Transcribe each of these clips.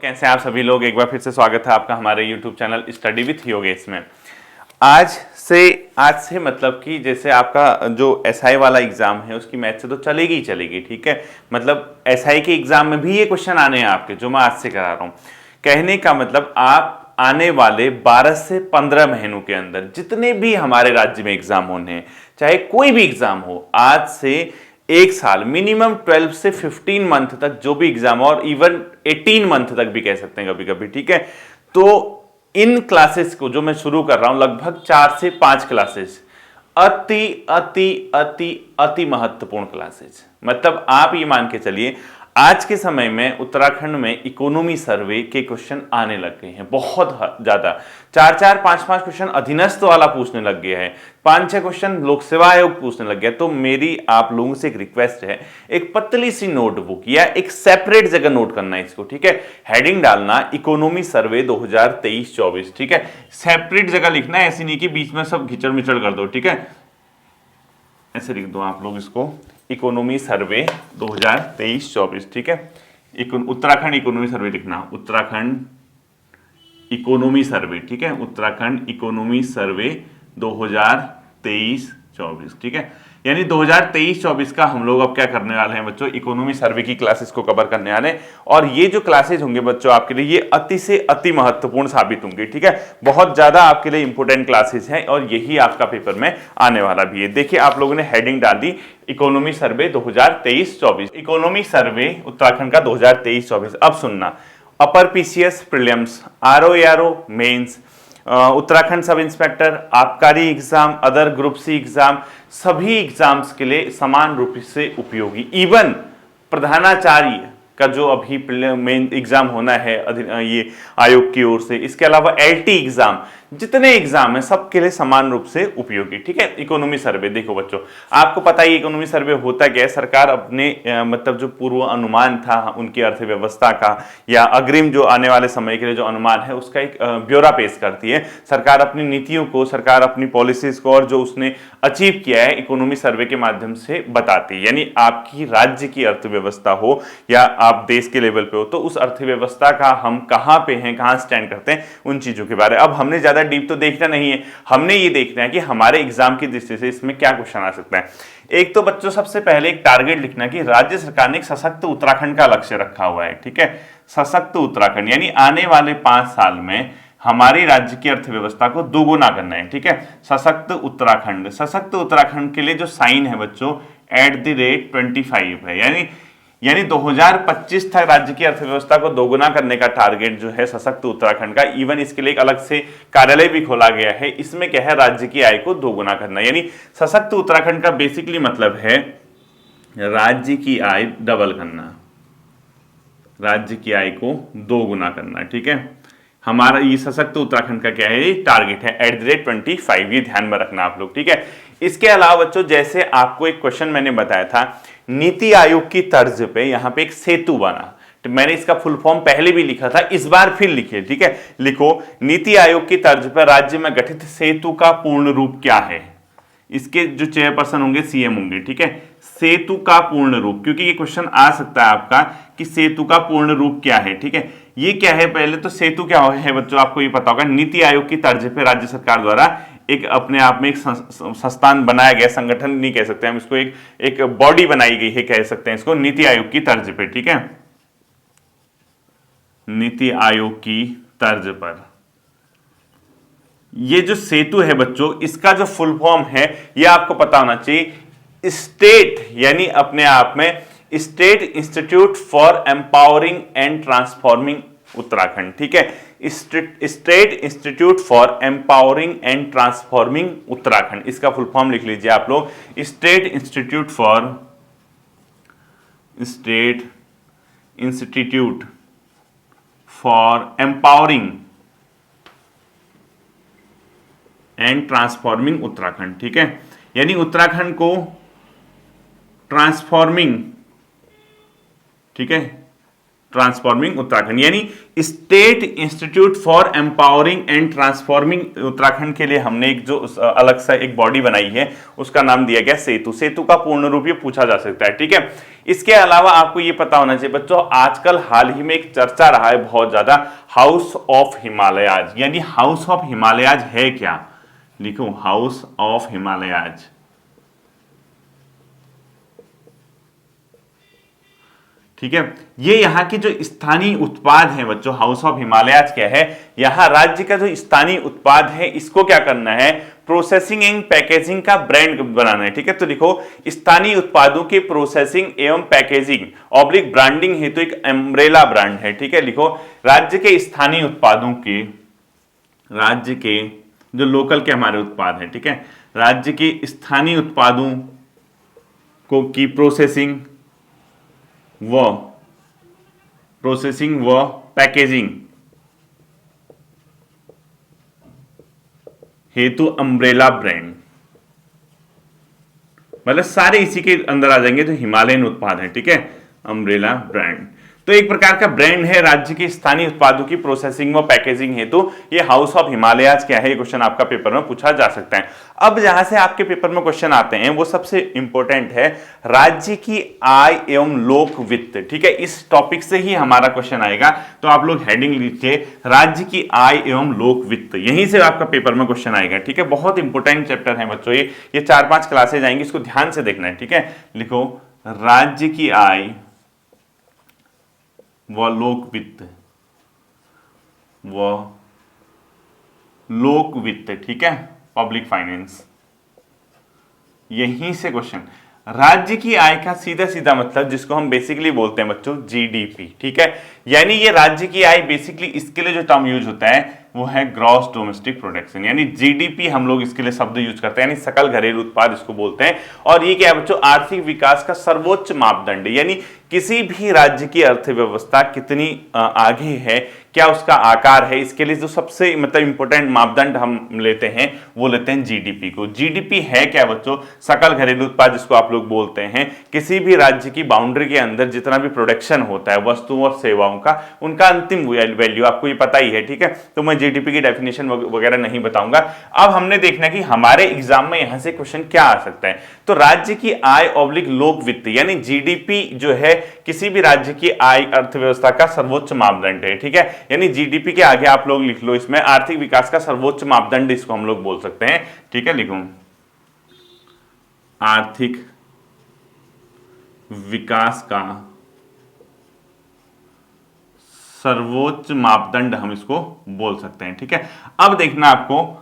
कैसे आप सभी लोग, एक बार फिर से स्वागत है आपका हमारे YouTube channel study with Yogesh में। आज से मतलब कि जैसे आपका जो एसआई वाला एग्जाम है उसकी मैथ से तो चलेगी ही चलेगी, ठीक है। मतलब एसआई के एग्जाम में भी ये क्वेश्चन आने हैं आपके, जो मैं आज से करा रहा हूँ। कहने का मतलब आप आने वाले 12 से 15 महीनों के अंदर जितने भी हमारे राज्य में एग्जाम होने हैं, चाहे कोई भी एग्जाम हो, आज से एक साल मिनिमम 12 से 15 मंथ तक जो भी एग्जाम, और इवन 18 मंथ तक भी कह सकते हैं कभी कभी, ठीक है। तो इन क्लासेस को जो मैं शुरू कर रहा हूं, लगभग 4 से 5 क्लासेस, अति अति अति अति महत्वपूर्ण क्लासेस। मतलब आप ये मान के चलिए, आज के समय में उत्तराखंड में इकोनॉमी सर्वे के क्वेश्चन आने लग गए हैं बहुत ज्यादा। 4-4 5-5 क्वेश्चन अधीनस्थ वाला पूछने लग गया है, 5-6 क्वेश्चन लोक सेवा आयोग पूछने लग गया। तो मेरी आप लोगों से एक रिक्वेस्ट है, एक पतली सी नोटबुक या एक सेपरेट जगह नोट करना है इसको, ठीक है। हेडिंग डालना इकोनॉमी सर्वे 2023-24, ठीक है। सेपरेट जगह लिखना है, ऐसी नहीं कि बीच में सब घिचड़ मिचड़ कर दो, ठीक है। ऐसे लिख दो आप लोग इसको, इकोनॉमी सर्वे 2023-24, ठीक है। उत्तराखंड इकोनॉमी सर्वे लिखना, उत्तराखंड इकोनॉमी सर्वे, ठीक है। उत्तराखंड इकोनॉमी सर्वे 2023-24, ठीक है। यानी 2023-24 का हम लोग अब क्या करने वाले हैं बच्चों, इकोनॉमी सर्वे की क्लासेस को कवर करने वाले हैं। और ये जो क्लासेस होंगे बच्चों आपके लिए, ये अति से अति महत्वपूर्ण साबित होंगे, ठीक है। बहुत ज्यादा आपके लिए इंपॉर्टेंट क्लासेस हैं और यही आपका पेपर में आने वाला भी है। देखिए आप लोगों ने हेडिंग डाल दी economy survey 2023-24, economy survey Uttarakhand का 2023-24। अब सुनना, upper PCS prelims, RO mains, Uttarakhand sub inspector, आबकारी exam, other group C exam, सभी एग्जाम्स के लिए समान रूप से उपयोगी। इवन प्रधानाचार्य का जो अभी मेन एग्जाम होना है ये आयोग की ओर से, इसके अलावा एलटी एग्जाम, जितने एग्जाम है सबके लिए समान रूप से उपयोगी, ठीक है। इकोनॉमी सर्वे देखो बच्चों, आपको पता ही इकोनॉमी सर्वे होता क्या है। सरकार अपने मतलब जो पूर्व अनुमान था उनकी अर्थव्यवस्था का, या अग्रिम जो आने वाले समय के लिए जो अनुमान है उसका एक ब्यौरा पेश करती है। सरकार अपनी नीतियों को, सरकार अपनी पॉलिसीज को और जो उसने अचीव किया है इकोनॉमी सर्वे के माध्यम से बताती है। यानी आपकी राज्य की अर्थव्यवस्था हो या आप देश के लेवल पे हो, तो उस अर्थव्यवस्था का हम कहां पे हैं, कहां स्टैंड करते हैं, उन चीजों के बारे में। अब हमने ज्यादा डीप तो देखना नहीं है, हमने ये देखना है कि हमारे एग्जाम की दृष्टि से इसमें क्या क्वेश्चन आ सकता है। एक तो बच्चों सबसे पहले एक टारगेट लिखना कि राज्य सरकार ने एक सशक्त उत्तराखंड का लक्ष्य रखा हुआ है, ठीक है। सशक्त उत्तराखंड यानी आने वाले 5 साल में हमारी राज्य की अर्थव्यवस्था को दोगुना करना है, ठीक है। सशक्त उत्तराखंड, सशक्त उत्तराखंड के लिए जो साइन है बच्चों @25 है। यानी 2025 तक राज्य की अर्थव्यवस्था को दोगुना करने का टारगेट जो है सशक्त उत्तराखंड का। इवन इसके लिए एक अलग से कार्यालय भी खोला गया है। इसमें क्या है, राज्य की आय को दोगुना करना। यानी सशक्त उत्तराखंड का बेसिकली मतलब है राज्य की आय डबल करना, राज्य की आय को दोगुना करना, ठीक है। हमारा ये सशक्त उत्तराखंड का क्या है, टारगेट है @25, ये ध्यान में रखना आप लोग, ठीक है। इसके अलावा बच्चों जैसे आपको एक क्वेश्चन मैंने बताया था, नीति आयोग की तर्ज पे यहां पे एक सेतु बना, तो मैंने इसका फुल फॉर्म पहले भी लिखा था, इस बार फिर लिखिए, ठीक है। लिखो, नीति आयोग की तर्ज पर राज्य में गठित सेतु का पूर्ण रूप क्या है। इसके जो चेयरपर्सन होंगे सीएम होंगे, ठीक है। सेतु का पूर्ण रूप, क्योंकि ये क्वेश्चन आ सकता है आपका कि सेतु का पूर्ण रूप क्या है, ठीक है। ये क्या है, पहले तो सेतु क्या है बच्चों आपको ये पता होगा। नीति आयोग की तर्ज पे राज्य सरकार द्वारा एक अपने आप में एक संस्थान बनाया गया, संगठन नहीं कह सकते हम इसको, एक बॉडी बनाई गई है कह सकते हैं इसको, नीति आयोग की तर्ज पे, ठीक है। नीति आयोग की तर्ज पर ये जो सेतु है बच्चों, इसका जो फुल फॉर्म है ये आपको पता होना चाहिए। स्टेट यानी अपने आप में state institute for empowering and transforming Uttarakhand, ठीक है। State institute for empowering and transforming Uttarakhand, इसका फुल फॉर्म लिख लीजिए आप लोग, state institute for empowering and transforming Uttarakhand, ठीक है। यानी उत्तराखंड को ट्रांसफॉर्मिंग, ठीक है, ट्रांसफॉर्मिंग उत्तराखंड, यानी state institute for empowering and transforming Uttarakhand के लिए हमने एक जो अलग सा एक बॉडी बनाई है उसका नाम दिया गया सेतु। सेतु का पूर्ण रूप ये पूछा जा सकता है, ठीक है। इसके अलावा आपको ये पता होना चाहिए बच्चों, आजकल हाल ही में एक चर्चा रहा है बहुत ज्यादा, हाउस ऑफ हिमालयाज, यानी हाउस ऑफ हिमालयाज है क्या, लिखो हाउस ऑफ हिमालयाज। ठीक है, ये यहाँ की जो स्थानीय उत्पाद है बच्चों, हाउस ऑफ हिमालयाज क्या है, यहाँ राज्य का जो स्थानीय उत्पाद है इसको क्या करना है, प्रोसेसिंग एंड पैकेजिंग का ब्रांड बनाना है। ठीक है, तो लिखो स्थानीय उत्पादों की प्रोसेसिंग एवं पैकेजिंग ऑब्लिक ब्रांडिंग हेतु तो एक अम्ब्रेला ब्रांड है। ठीक है, लिखो राज्य के स्थानीय उत्पादों के, राज्य के जो लोकल के हमारे उत्पाद हैं, ठीक है, राज्य के स्थानीय उत्पादों को की प्रोसेसिंग व पैकेजिंग हेतु अम्ब्रेला ब्रांड, मतलब सारे इसी के अंदर आ जाएंगे जो हिमालयन उत्पाद है। ठीक है, अम्ब्रेला ब्रांड तो एक प्रकार का ब्रांड है राज्य के स्थानीय उत्पादों की प्रोसेसिंग व पैकेजिंग हेतु ये हाउस ऑफ हिमालयाज क्या है, ये क्वेश्चन आपका पेपर में पूछा जा सकता है। अब जहां से आपके पेपर में क्वेश्चन आते हैं वो सबसे इंपॉर्टेंट है राज्य की आय एवं लोक वित्त। ठीक है, इस टॉपिक से ही हमारा क्वेश्चन आएगा, तो आप लोग हेडिंग लिखिए राज्य की आय एवं लोक वित्त, यहीं से आपका पेपर में क्वेश्चन आएगा। ठीक है, बहुत इंपॉर्टेंट चैप्टर है बच्चों, ये 4-5 क्लासेज आएंगी, इसको ध्यान से देखना है। ठीक है, लिखो राज्य की आय व लोक वित्त, लोक वित्त, ठीक है, पब्लिक फाइनेंस, यहीं से क्वेश्चन। राज्य की आय का सीधा सीधा मतलब जिसको हम बेसिकली बोलते हैं बच्चों जीडीपी। ठीक है, यानी ये राज्य की आय बेसिकली इसके लिए जो टर्म यूज होता है वो है ग्रॉस डोमेस्टिक प्रोडक्शन, यानी जीडीपी हम लोग इसके लिए शब्द यूज करते हैं, यानी सकल घरेलू उत्पाद इसको बोलते हैं। और ये क्या है बच्चों, आर्थिक विकास का सर्वोच्च मापदंड, यानी किसी भी राज्य की अर्थव्यवस्था कितनी आगे है, क्या उसका आकार है, इसके लिए जो सबसे मतलब इंपॉर्टेंट मापदंड हम लेते हैं वो लेते हैं जीडीपी को। जीडीपी है क्या बच्चों, सकल घरेलू उत्पाद जिसको आप लोग बोलते हैं, किसी भी राज्य की बाउंड्री के अंदर जितना भी प्रोडक्शन होता है वस्तुओं और सेवाओं का, उनका अंतिम वैल्यू आपको ये पता ही है। ठीक है, तो मैं जीडीपी की डेफिनेशन वगैरह नहीं बताऊंगा। अब हमने देखना कि हमारे एग्जाम में यहां से क्वेश्चन क्या आ सकता है, तो राज्य की आय ऑब्लिक लोक वित्त, यानी जीडीपी जो है किसी भी राज्य की आय अर्थव्यवस्था का सर्वोच्च मापदंड है। ठीक है, यानी जीडीपी के आगे आप लोग लिख लो इसमें आर्थिक विकास का सर्वोच्च मापदंड इसको हम लोग बोल सकते हैं। ठीक है, लिखो आर्थिक विकास का सर्वोच्च मापदंड हम इसको बोल सकते हैं। ठीक है, अब देखना आपको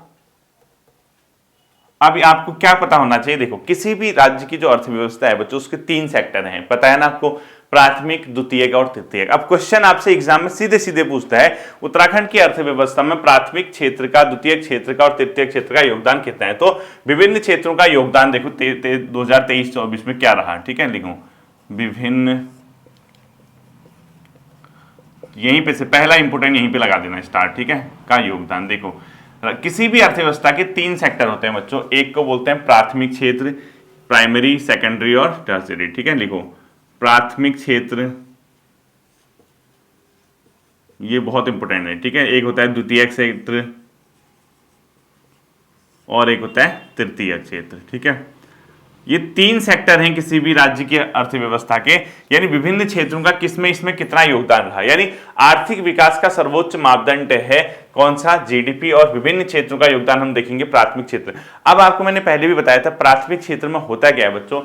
क्या पता होना चाहिए, देखो किसी भी राज्य की जो अर्थव्यवस्था है बच्चों उसके 3 सेक्टर हैं, पता है ना आपको, प्राथमिक, द्वितीयक और तृतीयक। अब क्वेश्चन आपसे एग्जाम में सीधे सीधे पूछता है उत्तराखंड की अर्थव्यवस्था में प्राथमिक क्षेत्र का, द्वितीयक क्षेत्र का और तृतीयक क्षेत्र का योगदान कितना है, तो विभिन्न क्षेत्रों का योगदान देखो 2023-24 में क्या रहा। ठीक है, लिखो विभिन्न, यहीं पे से पहला इंपोर्टेंट यहीं पे लगा देना स्टार्ट। ठीक है, का योगदान देखो किसी भी अर्थव्यवस्था के 3 सेक्टर होते हैं बच्चों, एक को बोलते हैं प्राथमिक क्षेत्र, प्राइमरी, सेकेंडरी और टर्शियरी। ठीक है, लिखो प्राथमिक क्षेत्र, ये बहुत इंपॉर्टेंट है। ठीक है, एक होता है द्वितीयक क्षेत्र और एक होता है तृतीयक क्षेत्र। ठीक है, ये 3 सेक्टर हैं किसी भी राज्य की अर्थव्यवस्था के, यानी विभिन्न क्षेत्रों का किसमें इसमें कितना योगदान रहा, यानी आर्थिक विकास का सर्वोच्च मापदंड है कौन सा, जीडीपी, और विभिन्न क्षेत्रों का योगदान हम देखेंगे प्राथमिक क्षेत्र। अब आपको मैंने पहले भी बताया था प्राथमिक क्षेत्र में होता क्या है बच्चों,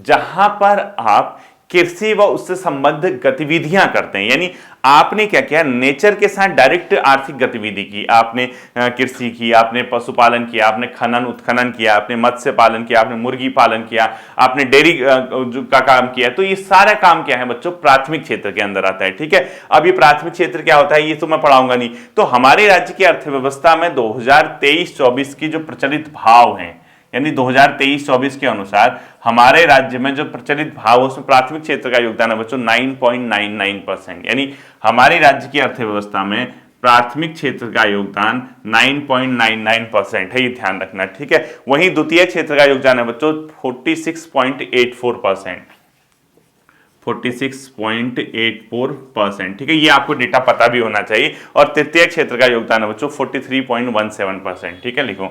जहां पर आप कृषि व उससे संबद्ध गतिविधियां करते हैं, यानी आपने क्या किया, नेचर के साथ डायरेक्ट आर्थिक गतिविधि की, आपने कृषि की, आपने पशुपालन किया, आपने खनन उत्खनन किया, आपने मत्स्य पालन किया, आपने मुर्गी पालन किया, आपने डेयरी का काम किया, तो ये सारा काम क्या है बच्चों प्राथमिक क्षेत्र के अंदर आता है। ठीक है, अब ये प्राथमिक क्षेत्र क्या होता है ये तो मैं पढ़ाऊंगा नहीं, तो हमारे राज्य की अर्थव्यवस्था में 2023-24 की जो प्रचलित भाव है, यानी 2023-24 के अनुसार हमारे राज्य में जो प्रचलित भाव है उसमें प्राथमिक क्षेत्र का योगदान है बच्चों 9.99%, यानी हमारे राज्य की अर्थव्यवस्था में प्राथमिक क्षेत्र का योगदान 9.99% है, ये ध्यान रखना। ठीक है, वहीं द्वितीय क्षेत्र का योगदान है बच्चों 46.84%। 46.84%, ठीक है, ये आपको डेटा पता भी होना चाहिए। और तृतीय क्षेत्र का योगदान है बच्चों 43.17%, ठीक है, लिखो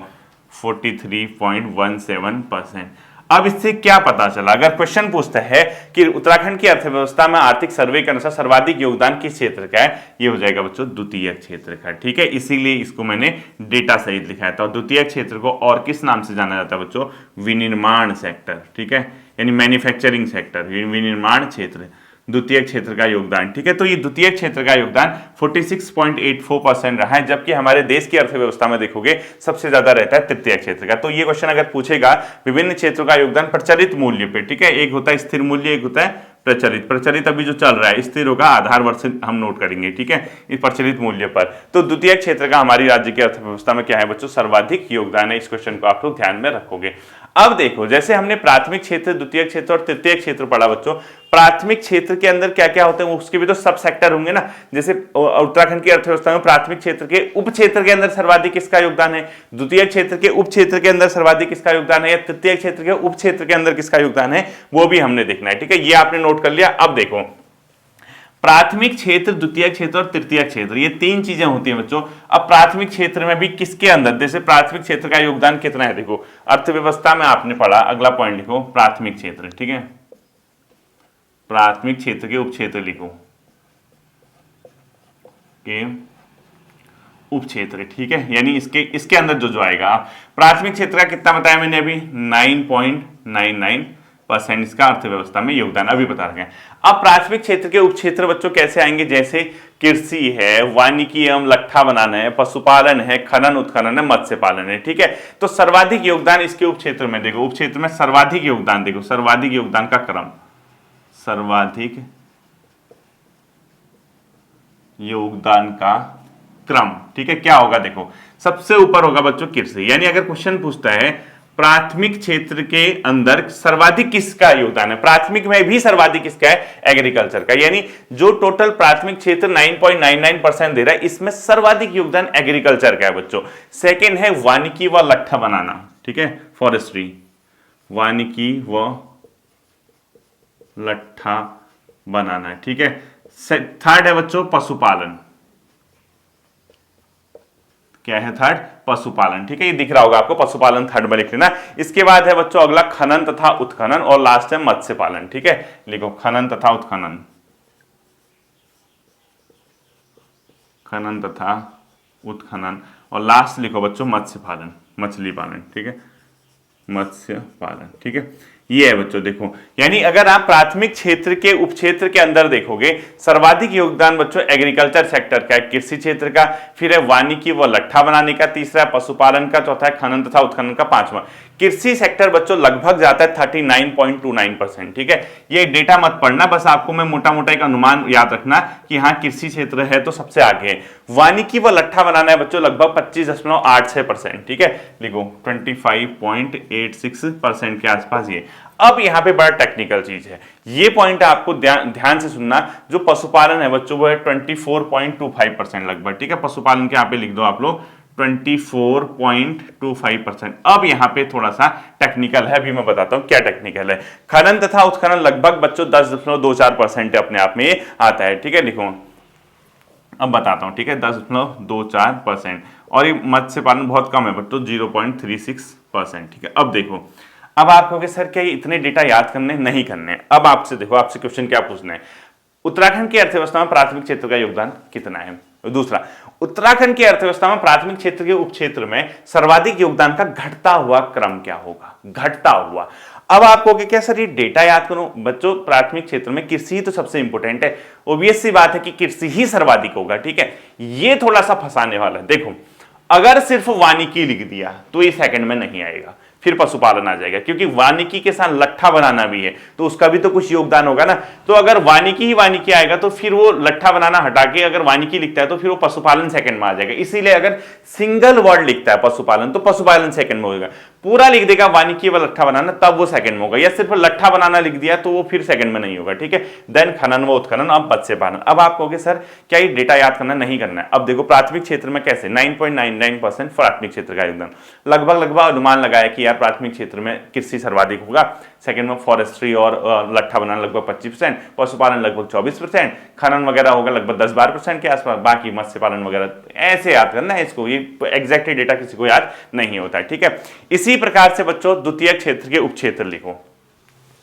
43.17%। अब इससे क्या पता चला, अगर क्वेश्चन पूछता है कि उत्तराखंड की अर्थव्यवस्था में आर्थिक सर्वे के अनुसार सर्वाधिक योगदान किस क्षेत्र का है, ये हो जाएगा बच्चों द्वितीय क्षेत्र का, ठीक है, इसीलिए इसको मैंने डेटा सहित लिखा था। द्वितीय क्षेत्र को और किस नाम से जाना जाता है बच्चों, विनिर्माण सेक्टर, ठीक है, यानी मैन्युफैक्चरिंग सेक्टर, विनिर्माण क्षेत्र, द्वितीय क्षेत्र का योगदान, ठीक है। तो ये द्वितीय क्षेत्र का योगदान 46.84% रहा है, जबकि हमारे देश की अर्थव्यवस्था में देखोगे सबसे ज्यादा रहता है तृतीय क्षेत्र का। तो ये क्वेश्चन अगर पूछेगा विभिन्न क्षेत्रों का योगदान प्रचलित मूल्य पे, ठीक है, एक होता है स्थिर मूल्य, एक होता है प्रचलित। प्रचलित अभी जो चल रहा है, स्थिर होगा आधार वर्ष हम नोट करेंगे, ठीक है, इस प्रचलित मूल्य पर। तो द्वितीय क्षेत्र का हमारी राज्य की अर्थव्यवस्था में क्या है बच्चों, सर्वाधिक योगदान है। इस क्वेश्चन को आप लोग ध्यान में रखोगे। अब देखो, जैसे हमने प्राथमिक क्षेत्र, द्वितीय क्षेत्र और तृतीय क्षेत्र पढ़ा बच्चों, प्राथमिक क्षेत्र के अंदर क्या क्या होते हैं उसके भी तो सब सेक्टर होंगे ना। जैसे उत्तराखंड की अर्थव्यवस्था में प्राथमिक क्षेत्र के उप क्षेत्र के अंदर सर्वाधिक किसका योगदान है, द्वितीय क्षेत्र के उप क्षेत्र के अंदर सर्वाधिक किसका योगदान है, या तृतीय क्षेत्र के उप क्षेत्र के अंदर किसका योगदान है, वो भी हमने देखना है, ठीक है, ये आपने नोट कर लिया। अब देखो, प्राथमिक क्षेत्र, द्वितीय क्षेत्र और तृतीय क्षेत्र, ये तीन चीजें होती हैं बच्चों। अब प्राथमिक क्षेत्र में भी किसके अंदर, जैसे प्राथमिक क्षेत्र का योगदान कितना है, देखो अर्थव्यवस्था में आपने पढ़ा, अगला पॉइंट लिखो प्राथमिक क्षेत्र, ठीक है, प्राथमिक क्षेत्र के उप क्षेत्र लिखो के उप क्षेत्र, ठीक है, यानी इसके अंदर जो आएगा। प्राथमिक क्षेत्र का कितना बताया मैंने अभी, 9.99% इसका अर्थव्यवस्था में योगदान अभी बता रहे हैं। अब प्राथमिक क्षेत्र के उप क्षेत्र बच्चों कैसे आएंगे, जैसे कृषि है, वानिकी एवं लट्ठा बनाना है, पशुपालन है, खनन उत्खनन है, मत्स्य पालन है, ठीक है। तो सर्वाधिक योगदान इसके उप क्षेत्र में देखो, उप क्षेत्र में सर्वाधिक योगदान देखो, सर्वाधिक योगदान का क्रम, सर्वाधिक योगदान का क्रम, ठीक है, क्या होगा देखो, सबसे ऊपर होगा बच्चों कृषि। यानी अगर क्वेश्चन पूछता है प्राथमिक क्षेत्र के अंदर सर्वाधिक किसका योगदान है, प्राथमिक में भी सर्वाधिक किसका है, एग्रीकल्चर का, यानी जो टोटल प्राथमिक क्षेत्र 9.99% दे रहा है, इसमें सर्वाधिक योगदान एग्रीकल्चर का है बच्चों। सेकंड है वानिकी व लट्ठा बनाना, ठीक है, फॉरेस्ट्री, वानिकी व लट्ठा बनाना, ठीक है। थर्ड है बच्चों पशुपालन, क्या है थर्ड, पशुपालन, ठीक है, ये दिख रहा होगा आपको, पशुपालन थर्ड में लिख लेना। इसके बाद है बच्चों अगला खनन तथा उत्खनन, और लास्ट है मत्स्य पालन, ठीक है, लिखो खनन तथा उत्खनन, खनन तथा उत्खनन, और लास्ट लिखो बच्चों मत्स्य पालन, मछली पालन, ठीक है, मत्स्य पालन, ठीक है, ये है बच्चों। देखो, यानी अगर आप प्राथमिक क्षेत्र के उप क्षेत्र के अंदर देखोगे, सर्वाधिक योगदान बच्चों एग्रीकल्चर सेक्टर का है, कृषि क्षेत्र का, फिर है वानिकी व लट्ठा बनाने का, तीसरा है पशुपालन का, चौथा है खनन तथा उत्खनन का, पांचवा कृषि सेक्टर बच्चों लगभग जाता है 39.29%, ठीक है। ये डेटा मत पढ़ना, बस आपको मैं मोटा मोटा एक अनुमान याद रखना कि हाँ कृषि क्षेत्र है तो सबसे आगे है। वानिकी व लट्ठा बनाना है बच्चों लगभग 25.86%, ठीक है, लिखो 25.86% के आसपास ये। अब यहाँ पे बड़ा टेक्निकल चीज है, ये पॉइंट आपको ध्यान से सुनना, जो पशुपालन है बच्चों वो है 24.25% लगभग, ठीक है, पशुपालन के यहाँ पे लिख दो आप लोग 24.25%। अब यहाँ पे थोड़ा सा टेक्निकल है, अभी मैं बताता हूँ क्या टेक्निकल है। खनन तथा उत्खनन लगभग बच्चों 10.24% अपने आप में आता है, ठीक है, लिखो अब बताता हूँ, ठीक है, 10.24%, और ये मत्स्य पालन बहुत कम है बच्चों 0.36%, ठीक है। अब देखो, अब आप कहोगे सर क्या ये इतने डेटा याद करने नहीं करने, अब आपसे देखो, आपसे क्वेश्चन क्या पूछना है, उत्तराखंड की अर्थव्यवस्था में प्राथमिक क्षेत्र का योगदान कितना है। दूसरा, उत्तराखंड की अर्थव्यवस्था में प्राथमिक क्षेत्र के उप क्षेत्र में सर्वाधिक योगदान का घटता हुआ क्रम क्या होगा, घटता हुआ। अब आप कहोगे क्या सर ये डेटा याद करूं, बच्चों प्राथमिक क्षेत्र में कृषि ही तो सबसे इंपॉर्टेंट है, ऑब्वियस सी बात है कि कृषि ही सर्वाधिक होगा, ठीक है। ये थोड़ा सा फंसाने वाला है। देखो, अगर सिर्फ वानिकी लिख दिया तो ये सेकंड में नहीं आएगा, फिर पशुपालन आ जाएगा, क्योंकि वानिकी के साथ लट्ठा बनाना भी है तो उसका भी तो कुछ योगदान होगा ना। तो अगर वानिकी ही वानिकी आएगा तो फिर वो लट्ठा बनाना हटा के अगर वानिकी लिखता है तो फिर वो पशुपालन सेकंड में आ जाएगा। इसीलिए अगर सिंगल वर्ड लिखता है पशुपालन तो पशुपालन सेकंड में होगा, पूरा लिख देगा वानिकी व लट्ठा बनाना तब वो सेकंड में होगा, या सिर्फ लट्ठा बनाना लिख दिया तो वो फिर सेकंड में नहीं होगा, ठीक है। देन खनन व उत्खनन, अब मत्स्य पालन। अब आप कहोगे सर क्या ये डेटा याद करना नहीं करना है। अब देखो प्राथमिक क्षेत्र में कैसे 9.99% प्राथमिक क्षेत्र का योगदान, लगभग अनुमान लगाया कि यार प्राथमिक क्षेत्र में कृषि सर्वाधिक होगा, सेकंड में फॉरेस्ट्री और लट्ठा बनाना लगभग 25%, पशुपालन लगभग 24%, खनन वगैरह होगा लगभग 10-12% के आसपास, बाकी मत्स्य पालन वगैरह। ऐसे याद करना है इसको, ये एग्जैक्ट डेटा किसी को याद नहीं होता है, ठीक है। इसी प्रकार से बच्चों द्वितीय क्षेत्र के उपक्षेत्र लिखो,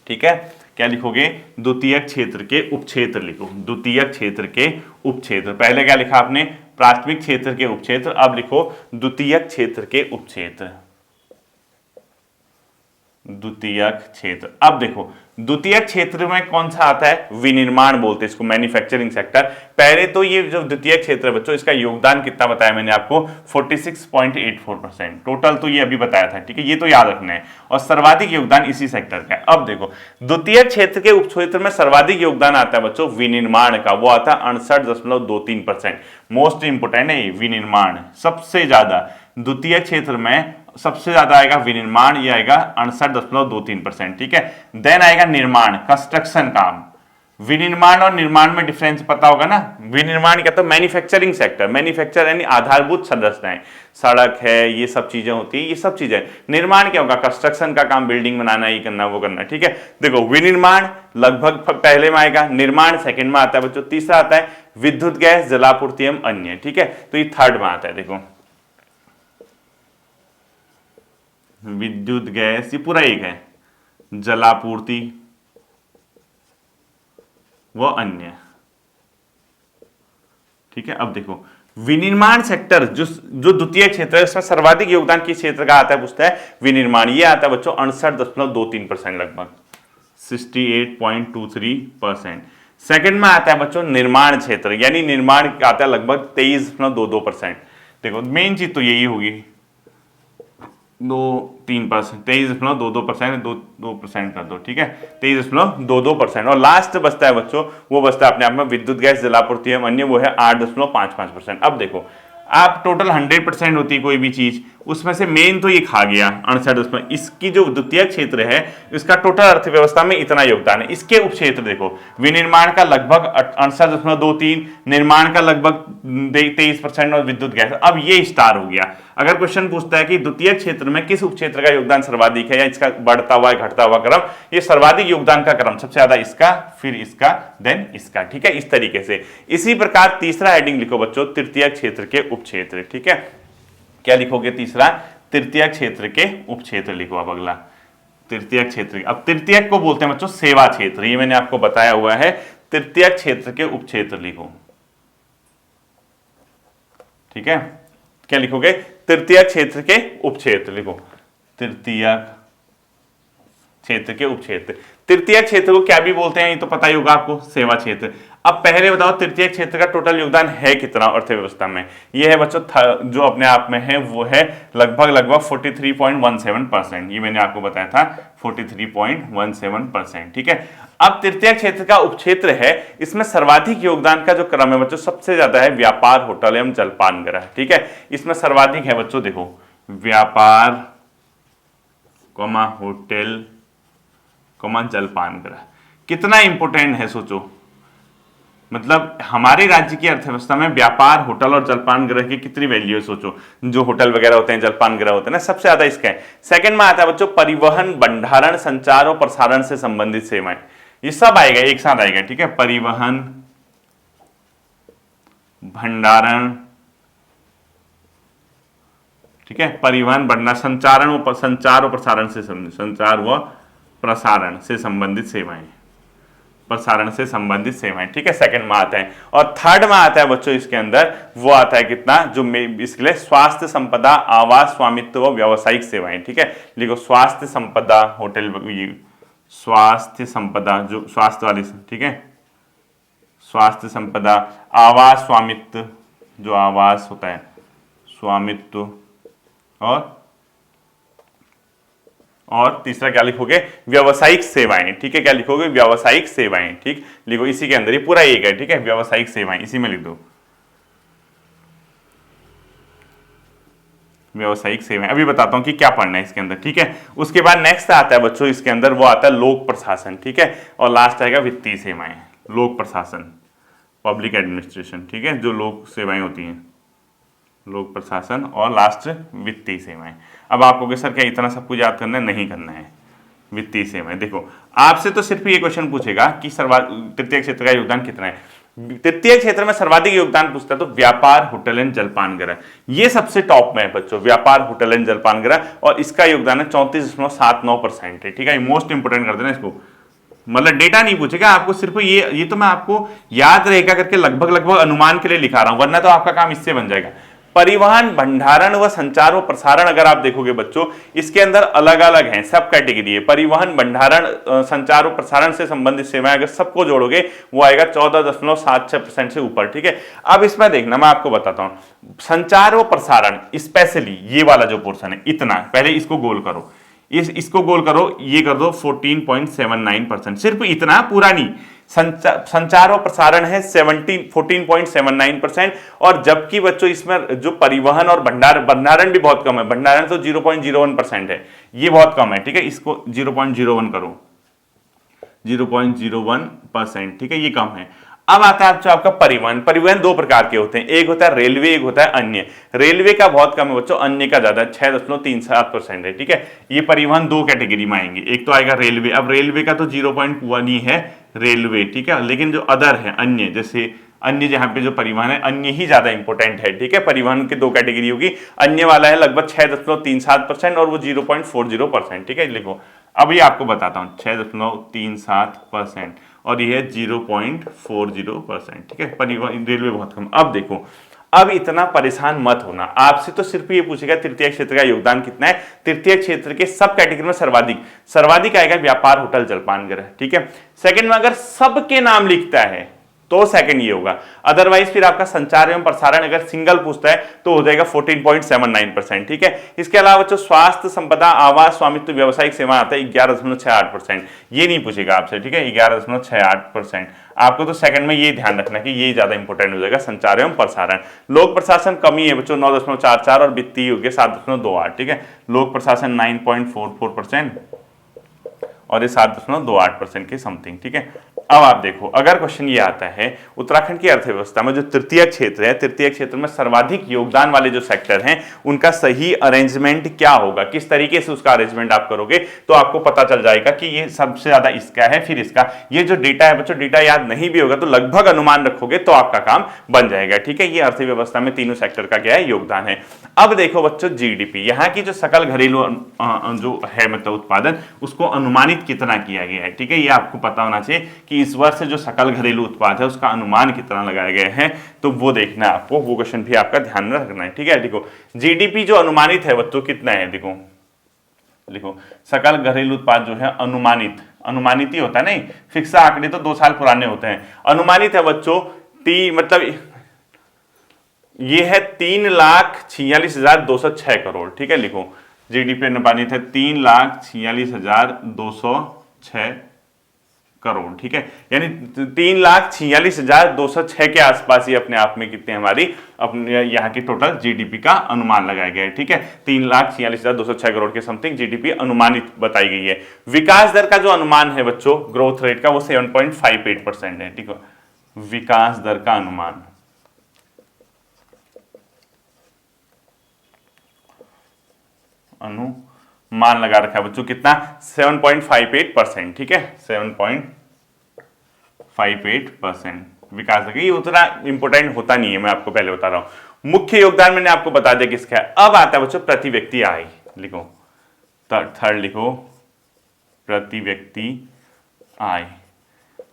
ठीक है। क्या लिखोगे? द्वितीय क्षेत्र के उपक्षेत्र लिखो, द्वितीय क्षेत्र के उपक्षेत्र। पहले क्या लिखा आपने? प्राथमिक क्षेत्र के उपक्षेत्र, अब लिखो द्वितीय क्षेत्र के उपक्षेत्र, द्वितीय क्षेत्र। अब देखो द्वितीय क्षेत्र में कौन सा आता है? विनिर्माण बोलते हैं इसको, मैन्युफैक्चरिंग सेक्टर। पहले तो ये जो द्वितीय क्षेत्र है बच्चों, इसका योगदान कितना बताया मैंने आपको? 46.84% टोटल, तो ये अभी बताया था, ठीक है, ये तो याद रखना है। और सर्वाधिक योगदान इसी सेक्टर का है। अब देखो द्वितीय क्षेत्र के उपक्षेत्र में सर्वाधिक योगदान आता है बच्चों विनिर्माण का, वो आता है 68.23%। मोस्ट इंपोर्टेंट है विनिर्माण, सबसे ज्यादा द्वितीय क्षेत्र में सबसे ज्यादा आएगा विनिर्माण, ये आएगा 68.23%, ठीक है। देन आएगा निर्माण, कंस्ट्रक्शन काम। विनिर्माण और निर्माण में डिफरेंस पता होगा ना। विनिर्माण क्या? तो मैन्युफैक्चरिंग सेक्टर, मैन्युफैक्चर यानी आधारभूत संरचनाएं, सड़क है, ये सब चीजें होती है, ये सब चीजें। निर्माण क्या होगा? कंस्ट्रक्शन का काम, बिल्डिंग बनाना, ये करना, वो करना, ठीक है। देखो विनिर्माण लगभग पहले में आएगा, निर्माण सेकंड में आता है बच्चों, तीसरा आता है विद्युत गैस, जलापूर्ति एवं अन्य, ठीक है, तो ये थर्ड में आता है। देखो विद्युत गैस, ये पूरा एक है, जलापूर्ति व अन्य, ठीक है। अब देखो विनिर्माण सेक्टर जो द्वितीय क्षेत्र है, इसमें सर्वाधिक योगदान किस क्षेत्र का आता है? पूछता है विनिर्माण, ये आता है बच्चों 68.23% लगभग, 68.23%। सेकंड में आता है बच्चों निर्माण क्षेत्र, यानी निर्माण आता है लगभग 23.22%। देखो मेन चीज तो यही होगी, 23%, 23.22%, 2% कर दो, ठीक है, 23.22%। और लास्ट बचता है बच्चों, वो बचता है अपने आप में विद्युत गैस, जलापूर्ति एवं अन्य, वो है 8.55%। अब देखो आप टोटल 100% होती है कोई भी चीज, उसमें से मेन तो ये खा गया 68%। इसकी जो द्वितीय क्षेत्र है, इसका टोटल अर्थव्यवस्था में इतना योगदान है। इसके उपक्षेत्र देखो, विनिर्माण का लगभग 68.23, निर्माण का लगभग 23% और विद्युत गैस। अब ये स्टार हो गया। अगर क्वेश्चन पूछता है कि द्वितीय क्षेत्र में किस उपक्षेत्र का योगदान सर्वाधिक है, या इसका बढ़ता हुआ घटता हुआ क्रम, ये सर्वाधिक योगदान का क्रम सबसे ज्यादा इसका, फिर इसका, देन इसका, ठीक है, इस तरीके से। इसी प्रकार तीसरा हेडिंग लिखो बच्चों तृतीय क्षेत्र के उपक्षेत्र, ठीक है। क्या लिखोगे? तीसरा तृतीय क्षेत्र के उपक्षेत्र लिखो। अब अगला तृतीय क्षेत्र, अब तृतीय को बोलते हैं बच्चों सेवा क्षेत्र, ये मैंने आपको बताया हुआ है। तृतीय क्षेत्र के उपक्षेत्र लिखो, ठीक है। क्या लिखोगे? तृतीय क्षेत्र के उपक्षेत्र लिखो, तृतीय क्षेत्र के उपक्षेत्र। तृतीय क्षेत्र को क्या भी बोलते हैं ये तो पता ही होगा आपको, सेवा क्षेत्र। अब पहले बताओ तृतीय क्षेत्र का टोटल योगदान है कितना अर्थव्यवस्था में? ये है बच्चों जो अपने आप में है वो है लगभग 43.17%, ये मैंने आपको बताया था 43.17%, ठीक है। अब तृतीय क्षेत्र का उपक्षेत्र है, इसमें सर्वाधिक योगदान का जो क्रम है बच्चों सबसे ज्यादा है व्यापार, होटल एवं जलपान गृह, ठीक है। इसमें सर्वाधिक है बच्चों, देखो व्यापार, होटल, जलपान गृह। कितना इंपॉर्टेंट है सोचो, मतलब हमारे राज्य की अर्थव्यवस्था में व्यापार, होटल और जलपान गृह की कितनी वैल्यू है सोचो। जो होटल वगैरह होते हैं, जलपान गृह होते हैं ना, सबसे ज्यादा इसका है। सेकंड में आता है बच्चों परिवहन, भंडारण, संचार और प्रसारण से संबंधित सेवाएं। ये सब आएगा, एक साथ आएगा, ठीक है। परिवहन, भंडारण, ठीक है, परिवहन, भंडारण, संचार और प्रसारण से संबंधित सेवाएं, प्रसारण से संबंधित सेवाएं, ठीक है, सेकंड में आता है। और थर्ड में आता है बच्चों इसके अंदर वो आता है कितना, जो इसके लिए स्वास्थ्य संपदा, आवास, स्वामित्व व व्यावसायिक सेवाएं, ठीक है। लिखो स्वास्थ्य संपदा, होटल, स्वास्थ्य संपदा जो स्वास्थ्य वाली, ठीक है, स्वास्थ्य संपदा, आवास, स्वामित्व, जो आवास होता है, स्वामित्व, और तीसरा क्या लिखोगे? व्यावसायिक सेवाएं, ठीक है। क्या लिखोगे? व्यावसायिक सेवाएं, ठीक, लिखो इसी के अंदर, ये पूरा एक है, ठीक है, व्यावसायिक सेवाएं, इसी में लिख दो व्यावसायिक सेवाएं। अभी बताता हूं कि क्या पढ़ना है इसके अंदर, ठीक है। उसके बाद नेक्स्ट आता है बच्चों इसके अंदर, वो आता है लोक प्रशासन, ठीक है, और लास्ट आएगा वित्तीय सेवाएं। लोक प्रशासन, पब्लिक एडमिनिस्ट्रेशन, ठीक है, जो लोक सेवाएं होती हैं, लोक प्रशासन और लास्ट वित्तीय सेवाएं। अब आप कहोगे सर क्या इतना सब कुछ याद करना है? नहीं करना है। वित्तीय सेवाएं देखो, आपसे तो सिर्फ ये क्वेश्चन पूछेगा कि तृतीय क्षेत्र का योगदान कितना है। तृतीय क्षेत्र में सर्वाधिक योगदान पूछता है तो व्यापार, होटल एंड जलपान गृह, ये सबसे टॉप में है बच्चों, व्यापार, होटल एंड जलपान गृह, और इसका योगदान है 34.79% है। ठीक है, मोस्ट इंपोर्टेंट कर देना इसको, मतलब डेटा नहीं पूछेगा आपको, सिर्फ ये तो मैं आपको याद रहेगा करके लगभग अनुमान के लिए लिखा रहा हूं, वरना तो आपका काम इससे बन जाएगा। परिवहन, भंडारण व संचार व प्रसारण, अगर आप देखोगे बच्चों इसके अंदर अलग अलग हैं, सब कैटेगरी है। परिवहन, भंडारण, संचार व प्रसारण से संबंधित सेवाएं अगर सबको जोड़ोगे वो आएगा 14.76% से ऊपर। ठीक है, अब इसमें देखना मैं आपको बताता हूं, संचार व प्रसारण स्पेशली ये वाला जो पोर्शन है, इतना पहले इसको गोल करो, इसको गोल करो, ये कर दो 14.79%, सिर्फ इतना, पूरा नहीं। संचार और प्रसारण है 14.79%, और जबकि बच्चों इसमें जो परिवहन और भंडारण भी बहुत कम है, भंडारण तो 0.01% है, ये बहुत कम है। ठीक है, इसको 0.01 करो, 0.01%। ठीक है, ये कम है। अब आता है आपका परिवहन। परिवहन दो प्रकार के होते हैं, एक होता है रेलवे, एक होता है अन्य। रेलवे का बहुत कम है बच्चों, अन्य का ज्यादा है, 6.37% है। ठीक है, ये परिवहन दो कैटेगरी में आएंगे, एक तो आएगा रेलवे। अब रेलवे का तो 0.1 ही है रेलवे, ठीक है, लेकिन जो अदर है अन्य, जैसे अन्य जहां पे जो परिवहन है, अन्य ही ज्यादा इंपॉर्टेंट है। ठीक है, परिवहन की दो कैटेगरी होगी, अन्य वाला है लगभग 6.37% और वो 0.40%। ठीक है, लिखो, अब ये आपको बताता हूं, 6.37% और ये है 0.40%। ठीक है, परिवहन रेलवे बहुत कम। अब देखो, अब इतना परेशान मत होना, आपसे तो सिर्फ ये पूछेगा तृतीय क्षेत्र का योगदान कितना है। तृतीय क्षेत्र के सब कैटेगरी में सर्वाधिक आएगा व्यापार, होटल, जलपान गृह। ठीक है, सेकंड में अगर सबके नाम लिखता है तो सेकंड ये होगा, अदरवाइज फिर आपका संचार एवं प्रसारण अगर सिंगल पूछता है तो हो जाएगा 14.79%। ठीक है, इसके अलावा जो स्वास्थ्य, संपदा, आवास, स्वामित्व, व्यावसायिक सेवा आता है 11.68%, ये नहीं पूछेगा आपसे। ठीक है, 11.68%। आपको तो सेकंड में ये ध्यान रखना कि ये ज्यादा इंपॉर्टेंट हो जाएगा, संचार एवं प्रसारण। लोक प्रशासन कमी है बच्चों 9.44 और वित्तीय हो गया 7.28। ठीक है, लोक प्रशासन 9.44% और ये 7.28% के समथिंग। ठीक है, अब आप देखो, अगर क्वेश्चन ये आता है उत्तराखंड की अर्थव्यवस्था में जो तृतीय क्षेत्र है, तृतीय क्षेत्र में सर्वाधिक योगदान वाले जो सेक्टर हैं उनका सही अरेंजमेंट क्या होगा, किस तरीके से उसका अरेंजमेंट आप करोगे, तो आपको पता चल जाएगा कि ये सबसे ज्यादा इसका है, फिर इसका। ये जो डेटा है बच्चों, डेटा याद नहीं भी होगा तो लगभग अनुमान रखोगे तो आपका काम बन जाएगा। ठीक है, ये अर्थव्यवस्था में तीनों सेक्टर का क्या है, योगदान है। अब देखो बच्चों, जीडीपी, यहाँ की जो सकल घरेलू जो है मतलब उत्पादन, उसको अनुमानित कितना किया गया है। ठीक है, ये आपको पता होना चाहिए कि इस वर्ष जो सकल घरेलू उत्पाद है उसका अनुमान कितना लगाया गया है, तो वो देखना है आपको, वो क्वेश्चन भी आपका ध्यान में रखना है। ठीक है, देखो जीडीपी जो अनुमानित है बच्चों कितना है, देखो सकल घरेलू उत्पाद जो है अनुमानित ही होता है, नहीं फिक्स आंकड़े तो 2 साल पुराने होते हैं। अनुमानित है बच्चों मतलब ये है 3,46,206 करोड़। ठीक है, लिखो जीडीपी अनुमानित है 3,46,206 करोड़। ठीक है, यानी 3,46,206 के आसपास ही अपने आप में कितने हमारी अपने यहाँ की टोटल जीडीपी का अनुमान लगाया गया है। ठीक है, 3,46,206 करोड़ के समथिंग जीडीपी अनुमानित बताई गई है। विकास दर का जो अनुमान है बच्चों, ग्रोथ रेट का, वो 7.58% है। ठीक है, विकास दर का अनुमान लगा रखा है बच्चों, कितना, 7.58%। ठीक है, 7.58% विकास दर। ये उतना इंपॉर्टेंट होता नहीं है, मैं आपको पहले बता रहा हूं। मुख्य योगदान मैंने आपको बता दिया किसका है। अब आता है बच्चों प्रति व्यक्ति आय, लिखो थर्ड लिखो, प्रति व्यक्ति आय।